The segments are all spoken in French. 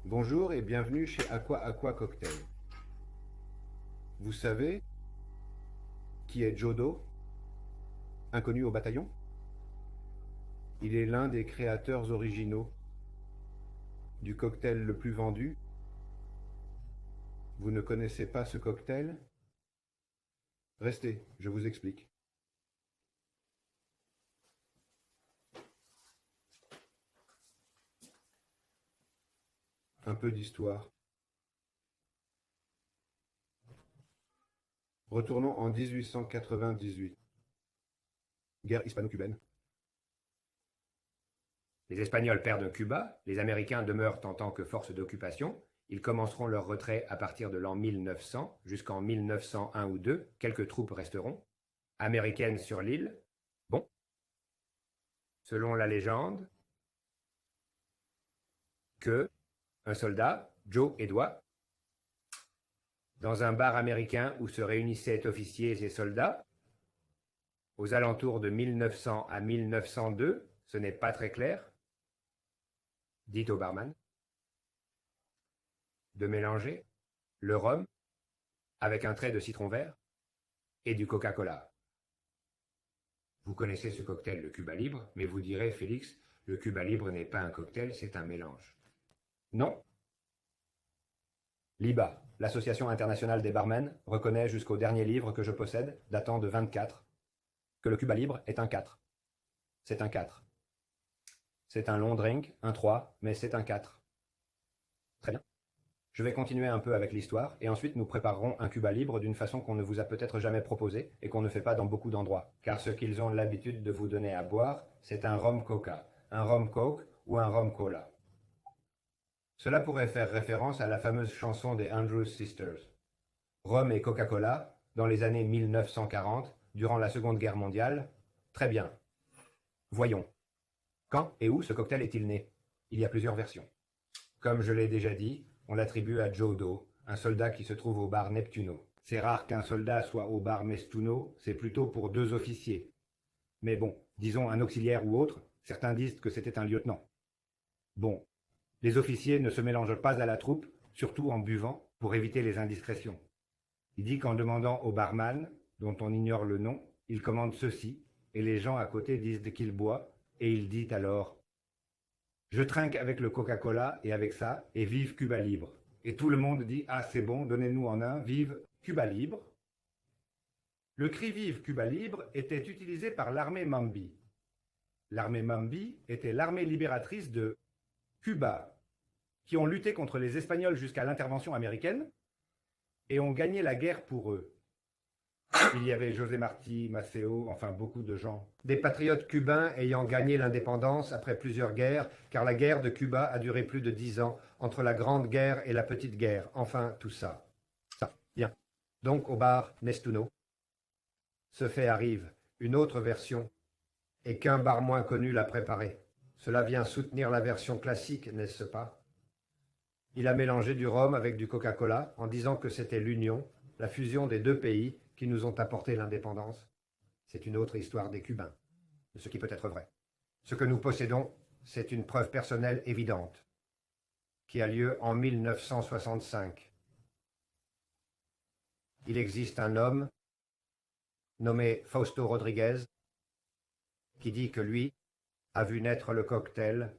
Bonjour et bienvenue chez Aqua Aqua Cocktail. Vous savez qui est Jodo, inconnu au bataillon? Il est l'un des créateurs originaux du cocktail le plus vendu. Vous ne connaissez pas ce cocktail? Restez, je vous explique. Un peu d'histoire. Retournons en 1898. Guerre hispano-cubaine. Les Espagnols perdent Cuba, les Américains demeurent en tant que force d'occupation. Ils commenceront leur retrait à partir de l'an 1900 jusqu'en 1901 ou 2. Quelques troupes resteront. Américaines sur l'île. Bon. Selon la légende, que un soldat, Joe Edouard, dans un bar américain où se réunissaient officiers et soldats, aux alentours de 1900 à 1902, ce n'est pas très clair, dit au barman, de mélanger le rhum avec un trait de citron vert et du Coca-Cola. Vous connaissez ce cocktail, le Cuba Libre, mais vous direz, Félix, le Cuba Libre n'est pas un cocktail, c'est un mélange. Non. L'IBA, l'Association internationale des barmen, reconnaît jusqu'au dernier livre que je possède, datant de 24, que le Cuba Libre est un 4. C'est un 4. C'est un long drink, un 3, mais c'est un 4. Très bien. Je vais continuer un peu avec l'histoire, et ensuite nous préparerons un Cuba Libre d'une façon qu'on ne vous a peut-être jamais proposée, et qu'on ne fait pas dans beaucoup d'endroits. Car ce qu'ils ont l'habitude de vous donner à boire, c'est un rhum coca, un rhum coke ou un rhum cola. Cela pourrait faire référence à la fameuse chanson des Andrews Sisters. Rhum et Coca-Cola, dans les années 1940, durant la Seconde Guerre mondiale. Très bien. Voyons. Quand et où ce cocktail est-il né? Il y a plusieurs versions. Comme je l'ai déjà dit, on l'attribue à Joe Doe, un soldat qui se trouve au bar Neptuno. C'est rare qu'un soldat soit au bar Mestuno, c'est plutôt pour 2 officiers. Mais bon, disons un auxiliaire ou autre, certains disent que c'était un lieutenant. Bon, les officiers ne se mélangent pas à la troupe, surtout en buvant, pour éviter les indiscrétions. Il dit qu'en demandant au barman, dont on ignore le nom, il commande ceci, et les gens à côté disent qu'il boit, et il dit alors « Je trinque avec le Coca-Cola et avec ça, et vive Cuba Libre ». Et tout le monde dit « Ah, c'est bon, donnez-nous en un, vive Cuba Libre ». Le cri vive Cuba Libre était utilisé par l'armée Mambi. L'armée Mambi était l'armée libératrice de Cuba, qui ont lutté contre les Espagnols jusqu'à l'intervention américaine et ont gagné la guerre pour eux. Il y avait José Martí, Maceo, enfin beaucoup de gens. Des patriotes cubains ayant gagné l'indépendance après plusieurs guerres, car la guerre de Cuba a duré plus de 10 ans, entre la Grande Guerre et la Petite Guerre. Enfin, tout ça. Ça, bien. Donc, au bar Nestuno, ce fait arrive, une autre version, et qu'un bar moins connu l'a préparé. Cela vient soutenir la version classique, n'est-ce pas? Il a mélangé du rhum avec du Coca-Cola en disant que c'était l'union, la fusion des 2 pays qui nous ont apporté l'indépendance. C'est une autre histoire des Cubains, de ce qui peut être vrai. Ce que nous possédons, c'est une preuve personnelle évidente, qui a lieu en 1965. Il existe un homme nommé Fausto Rodriguez qui dit que lui a vu naître le cocktail.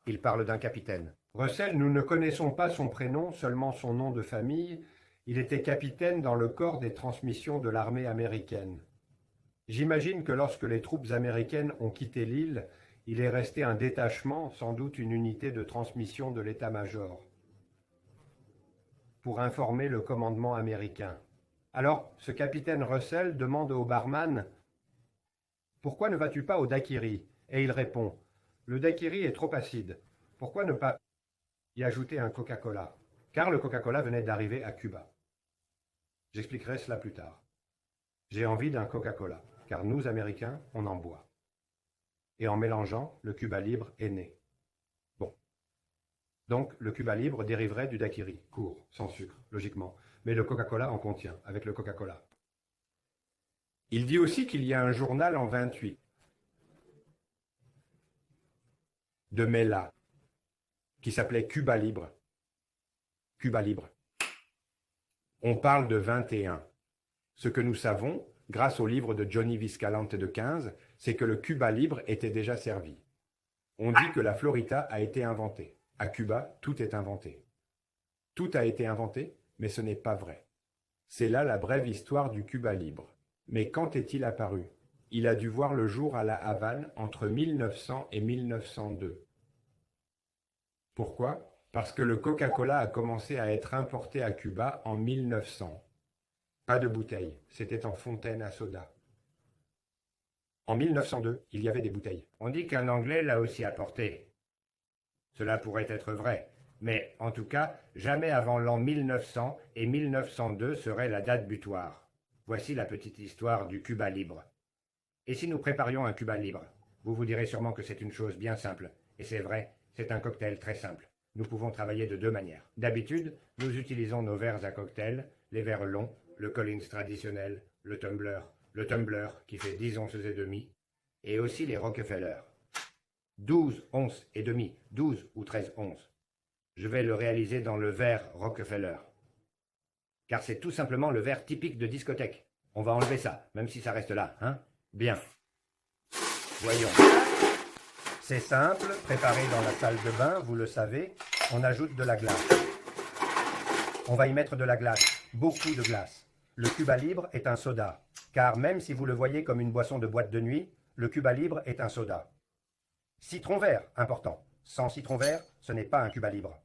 Il parle d'un capitaine. Russell, nous ne connaissons pas son prénom, seulement son nom de famille. Il était capitaine dans le corps des transmissions de l'armée américaine. J'imagine que lorsque les troupes américaines ont quitté l'île, il est resté un détachement, sans doute une unité de transmission de l'état-major, pour informer le commandement américain. Alors, ce capitaine Russell demande au barman « Pourquoi ne vas-tu pas au daiquiri ?» Et il répond « Le daiquiri est trop acide. Pourquoi ne pas y ajouter un Coca-Cola ?» Car le Coca-Cola venait d'arriver à Cuba. J'expliquerai cela plus tard. J'ai envie d'un Coca-Cola, car nous, Américains, on en boit. Et en mélangeant, le Cuba Libre est né. Bon. Donc, le Cuba Libre dériverait du daiquiri, court, sans sucre, logiquement. Mais le Coca-Cola en contient, avec le Coca-Cola. Il dit aussi qu'il y a un journal en 28 de Mela. qui s'appelait Cuba Libre. Cuba Libre. On parle de 21. Ce que nous savons, grâce au livre de Johnny Viscalante de 15, c'est que le Cuba Libre était déjà servi. On dit que la Florita a été inventée. À Cuba, tout est inventé. Tout a été inventé, mais ce n'est pas vrai. C'est là la brève histoire du Cuba Libre. Mais quand est-il apparu? Il a dû voir le jour à la Havane entre 1900 et 1902. Pourquoi? Parce que le Coca-Cola a commencé à être importé à Cuba en 1900. Pas de bouteilles, c'était en fontaine à soda. En 1902, il y avait des bouteilles. On dit qu'un Anglais l'a aussi apporté. Cela pourrait être vrai, mais en tout cas, jamais avant l'an 1900 et 1902 serait la date butoir. Voici la petite histoire du Cuba Libre. Et si nous préparions un Cuba Libre? Vous vous direz sûrement que c'est une chose bien simple. Et c'est vrai, c'est un cocktail très simple. Nous pouvons travailler de deux manières. D'habitude, nous utilisons nos verres à cocktail, les verres longs, le Collins traditionnel, le tumbler qui fait 10 onces et demi, et aussi les Rockefeller. 12 onces et demi, 12 ou 13 onces. Je vais le réaliser dans le verre Rockefeller. Car c'est tout simplement le verre typique de discothèque. On va enlever ça, même si ça reste là, hein? Bien. Voyons. C'est simple, préparé dans la salle de bain, vous le savez, on ajoute de la glace. On va y mettre de la glace, beaucoup de glace. Le Cuba Libre est un soda, car même si vous le voyez comme une boisson de boîte de nuit, le Cuba Libre est un soda. Citron vert, important. Sans citron vert, ce n'est pas un Cuba Libre.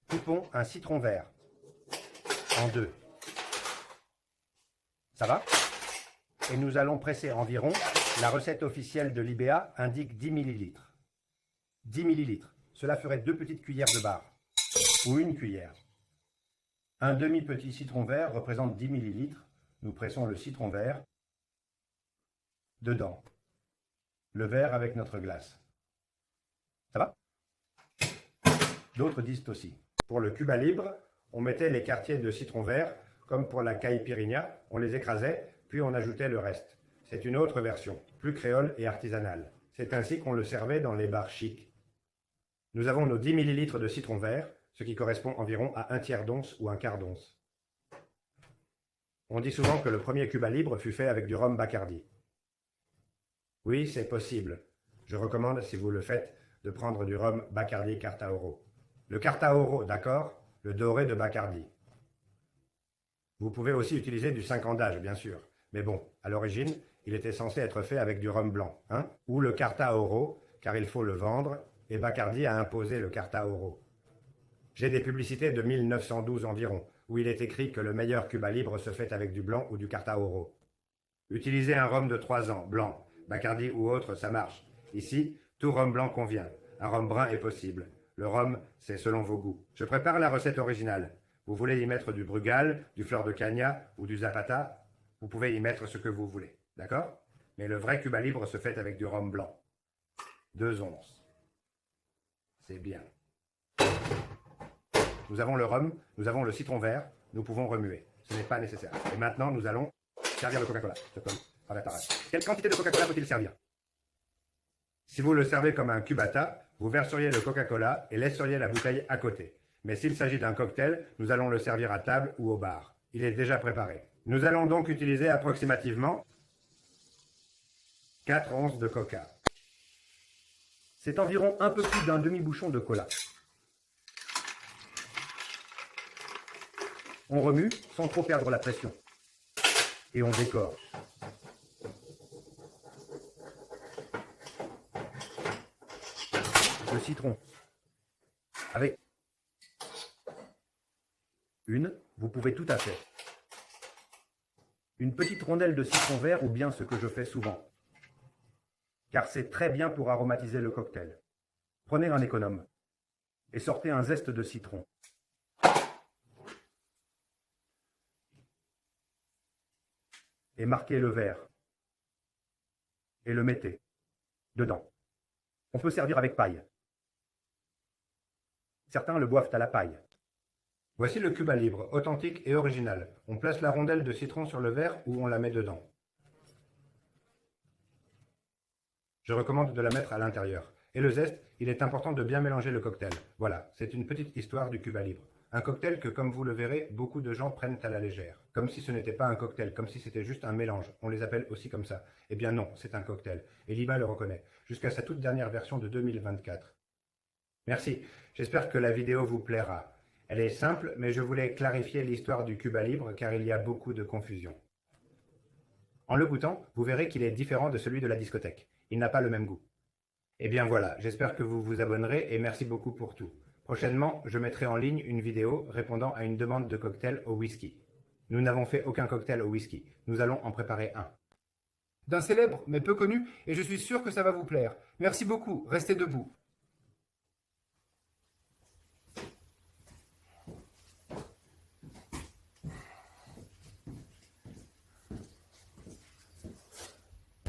Coupons un citron vert en deux. Ça va? Et nous allons presser environ, la recette officielle de l'IBA indique 10 ml. 10 ml, cela ferait 2 petites cuillères de bar, ou une cuillère. Un demi-petit citron vert représente 10 ml. Nous pressons le citron vert dedans. Le verre avec notre glace. Ça va? D'autres disent aussi. Pour le Cuba Libre, on mettait les quartiers de citron vert, comme pour la caipirinha, on les écrasait, puis on ajoutait le reste. C'est une autre version, plus créole et artisanale. C'est ainsi qu'on le servait dans les bars chics. Nous avons nos 10 ml de citron vert, ce qui correspond environ à un tiers d'once ou un quart d'once. On dit souvent que le premier Cuba Libre fut fait avec du rhum Bacardi. Oui, c'est possible. Je recommande, si vous le faites, de prendre du rhum Bacardi Carta Oro. Le Carta Oro, d'accord, le doré de Bacardi. Vous pouvez aussi utiliser du 5 ans d'âge, bien sûr. Mais bon, à l'origine, il était censé être fait avec du rhum blanc, hein, ou le Carta Oro, car il faut le vendre, et Bacardi a imposé le Carta Oro. J'ai des publicités de 1912 environ, où il est écrit que le meilleur Cuba Libre se fait avec du blanc ou du Carta Oro. Utilisez un rhum de 3 ans, blanc, Bacardi ou autre, ça marche. Ici, tout rhum blanc convient. Un rhum brun est possible. Le rhum, c'est selon vos goûts. Je prépare la recette originale. Vous voulez y mettre du Brugal, du Fleur de Caña ou du Zapata? Vous pouvez y mettre ce que vous voulez, d'accord? Mais le vrai Cuba Libre se fait avec du rhum blanc. 2 onces. C'est bien. Nous avons le rhum, nous avons le citron vert, nous pouvons remuer. Ce n'est pas nécessaire. Et maintenant, nous allons servir le Coca-Cola. Quelle quantité de Coca-Cola faut-il servir? Si vous le servez comme un cubata, vous verseriez le Coca-Cola et laisseriez la bouteille à côté. Mais s'il s'agit d'un cocktail, nous allons le servir à table ou au bar. Il est déjà préparé. Nous allons donc utiliser approximativement 4 onces de coca. C'est environ un peu plus d'un demi-bouchon de cola. On remue sans trop perdre la pression. Et on décore. Le citron. Avec vous pouvez tout à fait. Une petite rondelle de citron vert ou bien ce que je fais souvent. Car c'est très bien pour aromatiser le cocktail. Prenez un économe et sortez un zeste de citron. Et marquez le verre. Et le mettez dedans. On peut servir avec paille. Certains le boivent à la paille. Voici le Cuba Libre, authentique et original. On place la rondelle de citron sur le verre ou on la met dedans. Je recommande de la mettre à l'intérieur. Et le zeste, il est important de bien mélanger le cocktail. Voilà, c'est une petite histoire du Cuba Libre. Un cocktail que, comme vous le verrez, beaucoup de gens prennent à la légère. Comme si ce n'était pas un cocktail, comme si c'était juste un mélange. On les appelle aussi comme ça. Eh bien non, c'est un cocktail. Et l'IBA le reconnaît. Jusqu'à sa toute dernière version de 2024. Merci, j'espère que la vidéo vous plaira. Elle est simple, mais je voulais clarifier l'histoire du Cuba Libre car il y a beaucoup de confusion. En le goûtant, vous verrez qu'il est différent de celui de la discothèque. Il n'a pas le même goût. Eh bien voilà, j'espère que vous vous abonnerez et merci beaucoup pour tout. Prochainement, je mettrai en ligne une vidéo répondant à une demande de cocktail au whisky. Nous n'avons fait aucun cocktail au whisky. Nous allons en préparer un. D'un célèbre mais peu connu, et je suis sûr que ça va vous plaire. Merci beaucoup, restez debout.